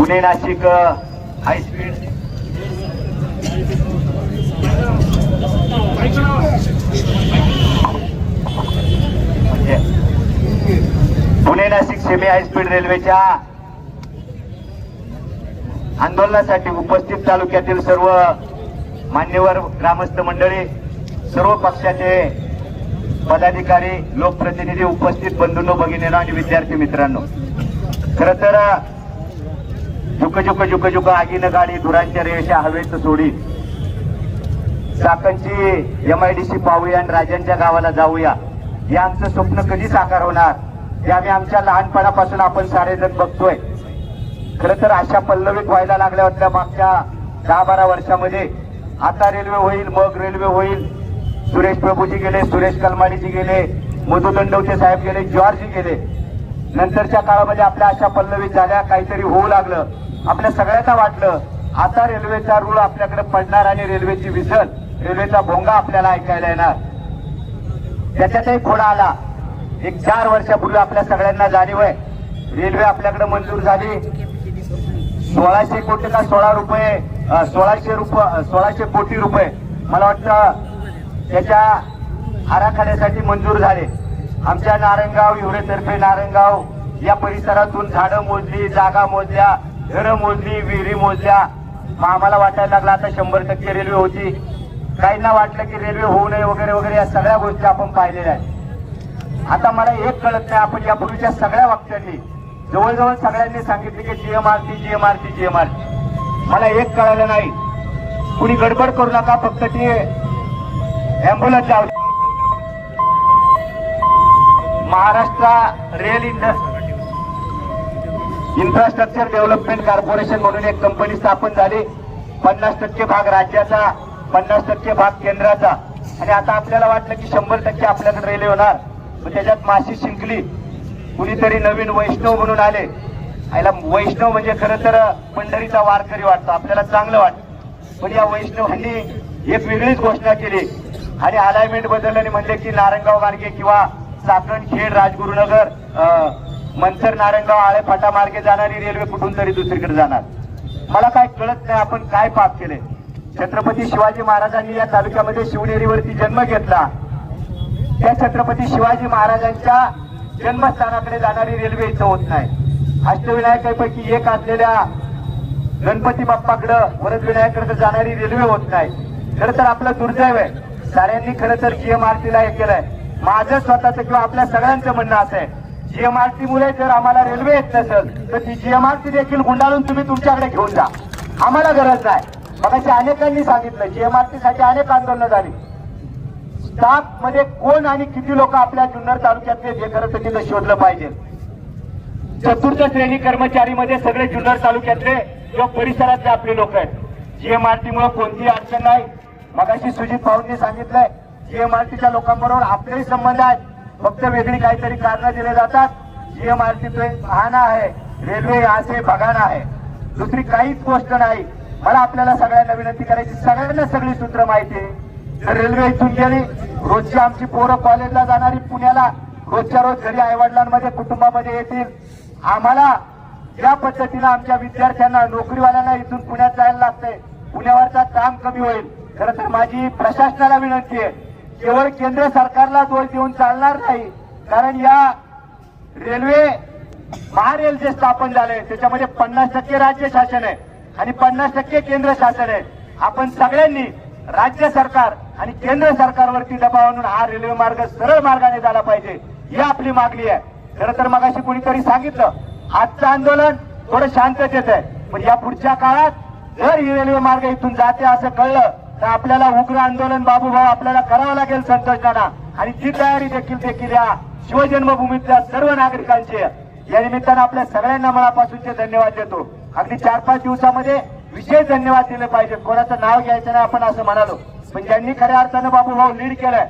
Pune Nashik high speed Pune Nashik semi high speed रेल्वेच्या आंदोलनासाठी उपस्थित तालुक्यातील सर्व मान्यवर ग्रामस्थ मंडळी, सर्व पक्षाचे पदाधिकारी, लोकप्रतिनिधी, उपस्थित बंधूंनो, भगिनींनो आणि विद्यार्थी मित्रांनो, खर तर जुक जुक जुक जुक आगीनं गाडी धुरांच्या रेषा हवेत सोडी, चाकणची MIDC पाहूया आणि राजांच्या गावाला जाऊया, हे आमचं स्वप्न कधी साकार होणार हे आम्ही आमच्या लहानपणापासून आपण सारेजण बघतोय. खरं तर अशा पल्लवित व्हायला लागल्या होत्या मागच्या 10-12 वर्षामध्ये. आता रेल्वे होईल, मग रेल्वे होईल. सुरेश प्रभूजी गेले, सुरेश कलमाडीजी गेले, मधु दंडवते साहेब गेले, जॉर्जी गेले. नंतरच्या काळामध्ये आपल्या अशा पल्लवित झाल्या, काहीतरी होऊ लागलं. आपल्या सगळ्यांना वाटलं आता रेल्वेचा रूळ आपल्याकडे पडणार आणि रेल्वेची विसल, रेल्वेचा भोंगा आपल्याला ऐकायला येणार. त्याच्यातही खोडा आला. एक 4 वर्षापूर्वी आपल्या सगळ्यांना जाणीव आहे, रेल्वे आपल्याकडे मंजूर झाली. 1600 कोटी का 16 रुपये 1600 कोटी रुपये मला वाटतं त्याच्या आराखड्यासाठी मंजूर झाले. आमच्या नारायणगाव, हिवरेतर्फे नारायणगाव या परिसरातून झाडं मोजली, जागा मोजल्या, घरं मोजली, विहिरी मोजल्या. मग आम्हाला वाटायला लागला आता 100% रेल्वे होती. काहींना वाटलं की रेल्वे होऊ नये वगैरे वगैरे, या सगळ्या गोष्टी आपण पाहिलेल्या आहेत. आता मला एक कळत नाही, आपण यापूर्वीच्या सगळ्या वक्त्यांनी जवळजवळ सगळ्यांनी सांगितले की GMRT. मला एक कळालं नाही. कुणी गडबड करू नका, फक्त ती अँब्युलन्स जाऊ. Maharashtra rail infrastructure development corporation म्हणून एक कंपनी स्थापन झाली. 50% भाग राज्याचा, 50% भाग केंद्राचा. आणि आता आपल्याला वाटलं की 100% आपल्याकडे रेल्वे होणार. त्याच्यात माशी शिंकली. कुणीतरी नवीन वैष्णव म्हणून आले. याला वैष्णव म्हणजे खरं तर पंढरीचा वारकरी वाटतो, आपल्याला चांगलं वाटतं. पण या वैष्णवांनी एक वेगळीच घोषणा केली आणि अलाइनमेंट बदललं आणि म्हणले की नारायणगाव मार्गे किंवा चाकण, खेड, राजगुरुनगर, मंचर, नारायणगाव, आळे फाटा मार्गे जाणारी रेल्वे कुठून तरी दुसरीकडे जाणार. मला काय कळत नाही आपण काय पाप केले. छत्रपती शिवाजी महाराजांनी या तालुक्यामध्ये शिवनेरीवरती जन्म घेतला. त्या छत्रपती शिवाजी महाराजांच्या जन्मस्थानाकडे जाणारी रेल्वे इथं होत नाही. अष्टविनायकांपैकी एक असलेल्या गणपती बाप्पाकडं, वरदविनायकाकडे जाणारी रेल्वे होत नाही. खरं तर आपलं दुर्दैव आहे. साऱ्यांनी खरं तर GMRTला हे केलंय. माझं स्वतःचं किंवा आपल्या सगळ्यांचं म्हणणं असं आहे, GMRT मुळे जर आम्हाला रेल्वे येत नसेल तर ती GMRT देखील गुंडाळून तुम्ही तुमच्याकडे घेऊन जा, आम्हाला गरज नाही. मगाशी अनेकांनी सांगितलं GMRT साठी अनेक आंदोलनं झाली. स्टाफ मध्ये कोण आणि किती लोक आपल्या जुन्नर तालुक्यातले जे खरं तर तिथं शोधलं पाहिजे. चतुर्थ श्रेणी कर्मचारी मध्ये सगळे जुन्नर तालुक्यातले किंवा परिसरातले आपले लोक आहेत. GMRT मुळे कोणतीही अडचण नाही. मगाशी सुजित भाऊंनी सांगितलंय GMRTच्या लोकांबरोबर आपलेही संबंध आहेत, फक्त वेगळी काहीतरी कारणं दिले जातात. GMRT तो एक बहाणा आहे, रेल्वे असे बघाणा आहे, दुसरी काहीच गोष्ट नाही. मला आपल्याला सगळ्यांना विनंती करायची, सगळ्यांना सगळी सूत्र माहिती आहे. रेल्वे इथून गेली, रोजची आमची पोरं कॉलेजला जाणारी पुण्याला रोजच्या रोज घरी आईवडिलांमध्ये कुटुंबामध्ये येतील. आम्हाला ज्या पद्धतीनं आमच्या विद्यार्थ्यांना, नोकरीवाल्यांना इथून पुण्यात जायला लागतंय, पुण्यावरचा ताण कमी होईल. खरं तर माझी प्रशासनाला विनंती आहे, केवळ केंद्र सरकारला दोष देऊन चालणार नाही. कारण या रेल्वे महारेल जे स्थापन झाले त्याच्यामध्ये 50% राज्य शासन आहे आणि 50% केंद्र शासन आहे. आपण सगळ्यांनी राज्य सरकार आणि केंद्र सरकारवरती दबाव आणून हा रेल्वे मार्ग सरळ मार्गाने झाला पाहिजे, ही आपली मागणी आहे. खरं तर मगाशी कोणीतरी सांगितलं आजचं आंदोलन थोडं शांततेत आहे, पण या पुढच्या काळात जर ही रेल्वे मार्ग इथून जाते असं कळलं तर आपल्याला उग्र आंदोलन बाबूभाऊ आपल्याला करावं लागेल संतोषाना. आणि ती तयारी देखील या शिवजन्मभूमीतल्या सर्व नागरिकांची. या निमित्तानं आपल्या सगळ्यांना मनापासूनचे धन्यवाद देतो. अगदी 4-5 दिवसामध्ये विशेष धन्यवाद दिले पाहिजे. कोणाचं नाव घ्यायचं नाही आपण असं म्हणालो, पण ज्यांनी खऱ्या अर्थानं बाबूभाऊ लीड केलंय,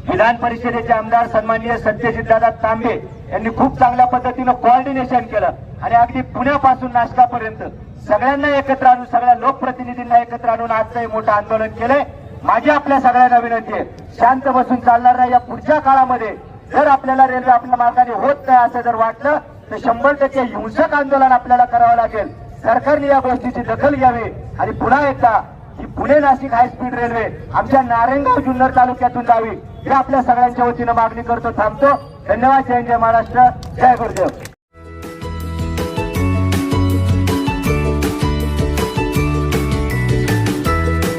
विधान परिषदेचे आमदार सन्माननीय सत्यजितदादा तांबे यांनी खूप चांगल्या पद्धतीनं कोऑर्डिनेशन केलं आणि अगदी पुण्यापासून नाशकापर्यंत सगळ्यांना एकत्र आणून, सगळ्या लोकप्रतिनिधींना एकत्र आणून आजचं हे मोठं आंदोलन केलंय. माझी आपल्या सगळ्यांना विनंती आहे, शांत बसून चालणार नाही. या पुढच्या काळामध्ये जर आपल्याला रेल्वे आपल्या मार्गाने होत नाही असं जर वाटलं तर 100% हिंसक आंदोलन आपल्याला करावं लागेल. सरकारने या गोष्टीची दखल घ्यावी आणि पुन्हा एकदा ही Pune Nashik high speed railway आमच्या नारायणगाव जुन्नर तालुक्यातून जावी ही आपल्या सगळ्यांच्या वतीनं मागणी करतो. थांबतो. धन्यवाद. जय जय महाराष्ट्र. जय गुरुदेव.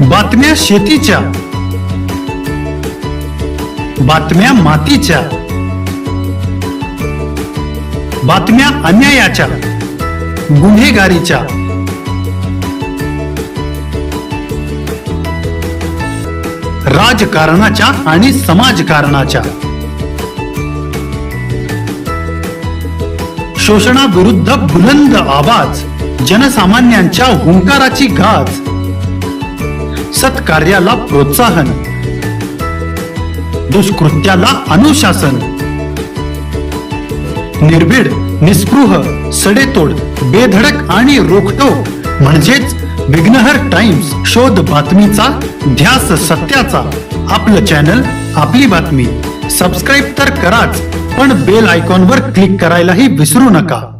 बातम्या शेतीच्या, बातम्या मातीच्या, बातम्या अन्यायाच्या, गुन्हेगारीच्या, राजकारणाच्या आणि समाजकारणाच्या, शोषणाविरुद्ध बुलंद आवाज, जनसामान्यांच्या हुंकाराची गाज, सत्कार्याला प्रोत्साहन, दुष्कृत्याला अनुशासन, निर्भीड, निस्पृह, सडेतोड, बेधडक आणि रोखटोक म्हणजेच विघ्नहर टाइम्स. शोध बातमीचा, ध्यास सत्याचा. आपलं चॅनल, आपली बातमी. सबस्क्राईब तर कराच, पण बेल आयकॉनवर क्लिक करायलाही विसरू नका.